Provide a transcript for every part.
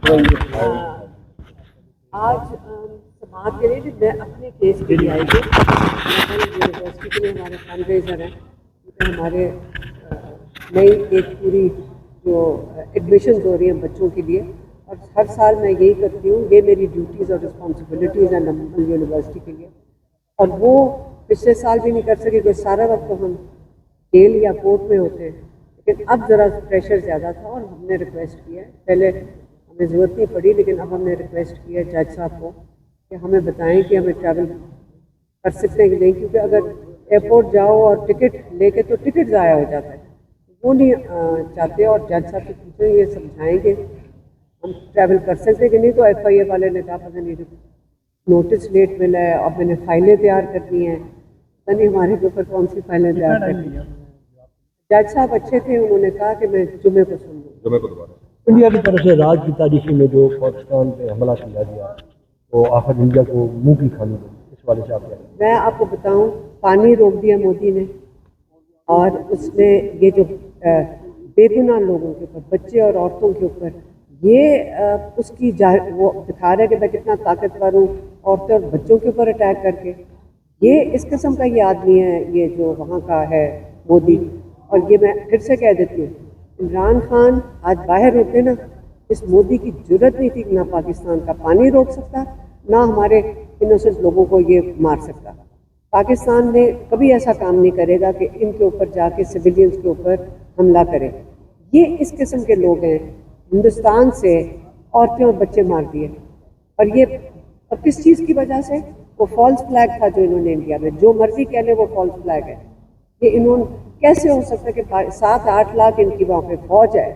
आज समाप्त के लिए मैं अपने केस के लिए आई थी। यूनिवर्सिटी के लिए हमारे फंड रेजर हैं, हमारे नई एक पूरी जो एडमिशन हो रही हैं बच्चों के लिए, और हर साल मैं यही करती हूँ। ये मेरी ड्यूटीज़ और रिस्पॉन्सिबिलिटीज़ हैं नंबल यूनिवर्सिटी के लिए, और वो पिछले साल भी नहीं कर सके क्योंकि सारा वक्त तो हम जेल या कोर्ट में होते हैं। लेकिन अब ज़रा प्रेशर ज़्यादा था और हमने रिक्वेस्ट किया है, पहले हमें ज़रूरत नहीं पड़ी लेकिन अब हमने रिक्वेस्ट किया है जज साहब को कि हमें बताएं कि हमें ट्रैवल कर सकते हैं कि नहीं, क्योंकि अगर एयरपोर्ट जाओ और टिकट लेके तो टिकट ज़ाया हो जाता है, वो नहीं चाहते। और जज साहब से पूछें, ये समझाएंगे हम ट्रैवल कर सकते हैं कि नहीं। तो FIA वाले ने कहा पता नहीं नोटिस लेट मिला है, अब मैंने फाइलें तैयार करनी हैं, पता नहीं हमारे के ऊपर कौन सी फाइलें तैयार करनी है। जज साहब अच्छे थे, उन्होंने कहा कि मैं जुमे को सुन लूँ। जुमे को दोबारा इंडिया की तरफ से राज की तारीखी में जो पाकिस्तान पे हमला किया गया तो आखिर इंडिया को मुंह की खानी पड़ी, इस वाले से आप क्या? मैं आपको बताऊं, पानी रोक दिया मोदी ने, और उसमें ये जो बेगुनाह लोगों के ऊपर, बच्चे और औरतों के ऊपर, ये उसकी वो दिखा रहा है कि मैं कितना ताकतवर हूँ, औरतों और बच्चों के ऊपर अटैक करके। ये इस किस्म का ये आदमी है, ये जो वहाँ का है मोदी। और ये मैं फिर से कह देती हूँ, इमरान खान आज बाहर होते ना, इस मोदी की जरूरत नहीं थी कि ना पाकिस्तान का पानी रोक सकता, ना हमारे इनोसेंट लोगों को ये मार सकता। पाकिस्तान ने कभी ऐसा काम नहीं करेगा कि इनके ऊपर जाके सिविलियंस के ऊपर हमला करे। ये इस किस्म के लोग हैं, हिंदुस्तान से औरतें और बच्चे मार दिए। और ये और किस चीज़ की वजह से? वो फॉल्स फ्लैग था जो इन्होंने इंडिया में, जो मर्जी कह ले वो फॉल्स फ्लैग है। कि इन्होंने कैसे हो सकता है कि 7-8 लाख इनकी वहाँ पे फौज है,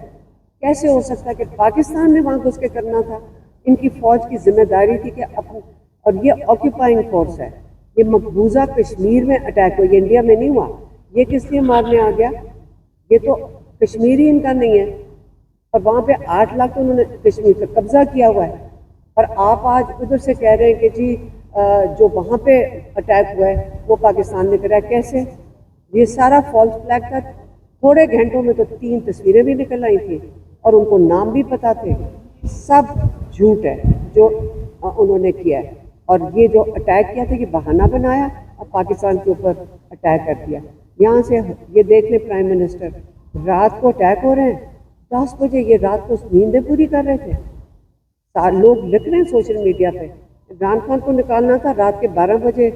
कैसे हो सकता है कि पाकिस्तान ने वहाँ घुस के करना था? इनकी फौज की जिम्मेदारी थी कि और ये ऑक्यूपाइंग फोर्स है, ये मकबूजा कश्मीर में अटैक हुआ, ये इंडिया में नहीं हुआ। ये किस लिए मारने आ गया? ये तो कश्मीर ही इनका नहीं है, और वहाँ पे 8 लाख तो उन्होंने कश्मीर पर कब्जा किया हुआ है। और आप आज उधर से कह रहे हैं कि जी जो वहाँ पे अटैक हुआ है वो पाकिस्तान ने करा। कैसे? ये सारा फॉल्स फ्लैग था। थोड़े घंटों में तो 3 तस्वीरें भी निकल आई थी और उनको नाम भी पता थे। सब झूठ है जो उन्होंने किया है। और ये जो अटैक किया था, ये बहाना बनाया और पाकिस्तान के ऊपर अटैक कर दिया। यहाँ से ये देख ले, प्राइम मिनिस्टर रात को अटैक हो रहे हैं, 10 बजे ये रात को नींदें पूरी कर रहे थे। लोग लिख रहे हैं सोशल मीडिया पे, इमरान खान को निकालना था, रात के 12 बजे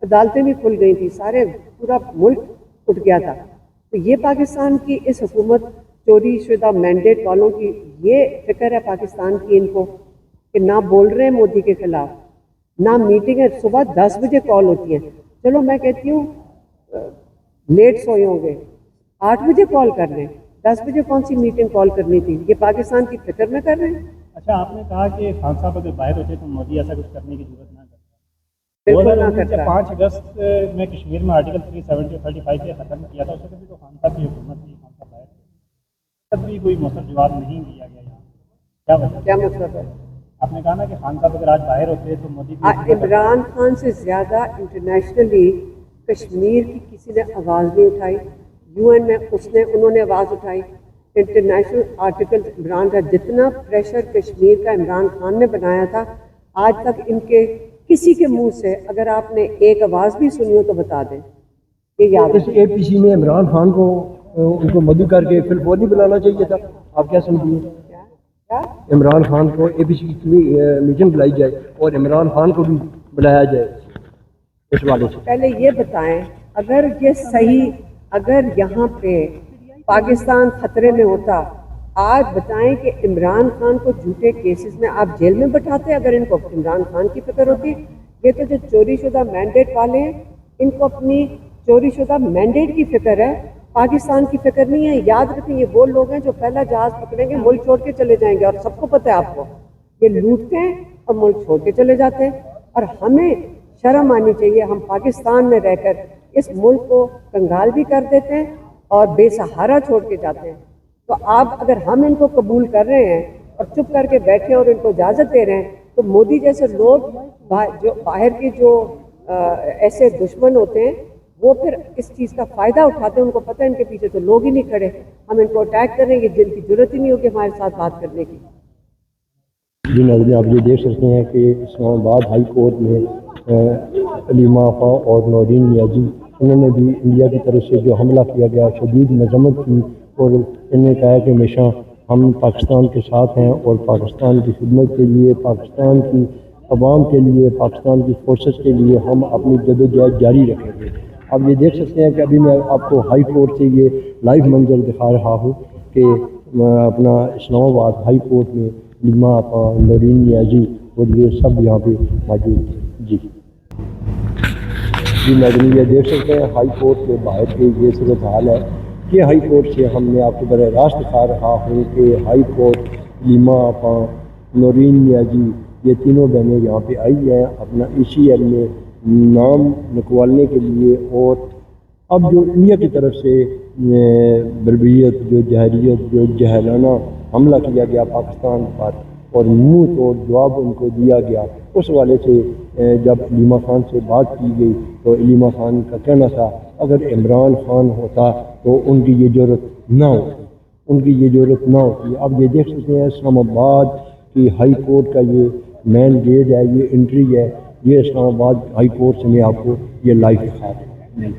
अदालतें भी खुल गई थी, सारे पूरा मुल्क उठ गया था। तो ये पाकिस्तान की इस हुकूमत चोरी शुदा मैंडेट वालों की ये फिक्र है पाकिस्तान की इनको, कि ना बोल रहे हैं मोदी के खिलाफ, ना मीटिंग है। सुबह 10 बजे कॉल होती है। चलो मैं कहती हूँ लेट सोए होंगे, 8 बजे कॉल कर रहे हैं, 10 बजे कौन सी मीटिंग कॉल करनी थी? ये पाकिस्तान की फिक्र में कर रहे हैं। अच्छा, आपने कहा कि खान साहब अगर बाहर होते तो मोदी ऐसा कुछ करने की जरूरत ना करता। बिल्कुल ना करता। 5 अगस्त में कश्मीर में आर्टिकल 370-35 के ख़त्म किया था, उससे कभी तो खान साहब की हुकूमत थी, खान साहब बाहर थे, तब भी कोई मौसम जवाब नहीं दिया गया। यहाँ क्या वजह? क्या मतलब है? आपने कहा ना कि खान साहब अगर आज बाहर होते तो मोदी इमरान खान से ज़्यादा इंटरनेशनली कश्मीर की किसी ने आवाज़ नहीं उठाई। UN में उन्होंने आवाज़ उठाई। इंटरनेशनल आर्टिकल इमरान का, जितना प्रेशर कश्मीर का इमरान खान ने बनाया था, आज तक इनके किसी के मुंह से अगर आपने एक आवाज़ भी सुनी हो तो बता दें। ये याद इस APC में इमरान खान को उनको मदू करके फिर वो नहीं बुलाना चाहिए था? आप क्या समझिए? क्या इमरान खान को APC की मीटिंग बुलाई जाए और इमरान खान को भी बुलाया जाए इस वाले से। पहले ये बताएं, अगर ये सही, अगर यहाँ पे पाकिस्तान खतरे में होता, आज बताएं कि इमरान खान को झूठे केसेस में आप जेल में बैठाते अगर इनको इमरान खान की फिक्र होती। ये तो जो चोरी शुदा मैंडेट वाले हैं, इनको अपनी चोरी शुदा मैंडेट की फिक्र है, पाकिस्तान की फिक्र नहीं है। याद रखें, ये वो लोग हैं जो पहला जहाज पकड़ेंगे मुल्क छोड़ के चले जाएंगे, और सबको पता है आपको, ये लूटते हैं और मुल्क छोड़ के चले जाते हैं। और हमें शर्म आनी चाहिए, हम पाकिस्तान में रहकर इस मुल्क को कंगाल भी कर देते हैं और बेसहारा छोड़ के जाते हैं। तो आप अगर हम इनको कबूल कर रहे हैं और चुप करके बैठे और इनको इजाज़त दे रहे हैं, तो मोदी जैसे लोग जो बाहर के जो ऐसे दुश्मन होते हैं, वो फिर इस चीज़ का फ़ायदा उठाते हैं। उनको पता है इनके पीछे तो लोग ही नहीं खड़े, हम इनको अटैक करेंगे जिनकी ज़रूरत ही नहीं होगी हमारे साथ बात करने की। جی ناظرین، آپ یہ دیکھ سکتے ہیں کہ اسلام آباد ہائی کورٹ میں علیمہ خان اور نورین نیازی انہوں نے بھی انڈیا کی طرف سے جو حملہ کیا گیا شدید مذمت کی، اور انہوں نے کہا کہ ہمیشہ ہم پاکستان کے ساتھ ہیں اور پاکستان کی خدمت کے لیے، پاکستان کی عوام کے لیے، پاکستان کی فورسز کے لیے ہم اپنی جدوجہد جاری رکھیں گے۔ آپ یہ دیکھ سکتے ہیں کہ ابھی میں آپ کو ہائی کورٹ سے یہ لائیو منظر دکھا رہا ہوں کہ اپنا اسلام آباد ہائی کورٹ میں علیمہ خان، نورین نیازی اور یہ سب یہاں پہ موجود تھے۔ جی ناظرین، یہ دیکھ سکتے ہیں ہائی کورٹ کے باہر کی یہ صورتحال ہے کہ ہائی کورٹ سے ہم نے آپ کو براہ راست دکھا رہا ہوں کہ ہائی کورٹ علیمہ خان، نورین نیازی یہ تینوں بہنیں یہاں پہ آئی ہیں اپنا ECL میں نام نکوالنے کے لیے، اور اب جو انڈیا کی طرف سے بربریت، جو جہریت، جو جہلانہ حملہ کیا گیا پاکستان پر اور منہ توڑ جواب ان کو دیا گیا، اس والے سے جب علیمہ خان سے بات کی گئی تو علیمہ خان کا کہنا تھا اگر عمران خان ہوتا تو ان کی یہ جرت نہ ہوتی، ان کی یہ جرت نہ ہوتی۔ اب یہ دیکھ سکتے ہیں اسلام آباد کی ہائی کورٹ کا یہ مین گیٹ ہے، یہ انٹری ہے، یہ اسلام آباد ہائی کورٹ سے میں آپ کو یہ لائیو دکھا رہا ہوں۔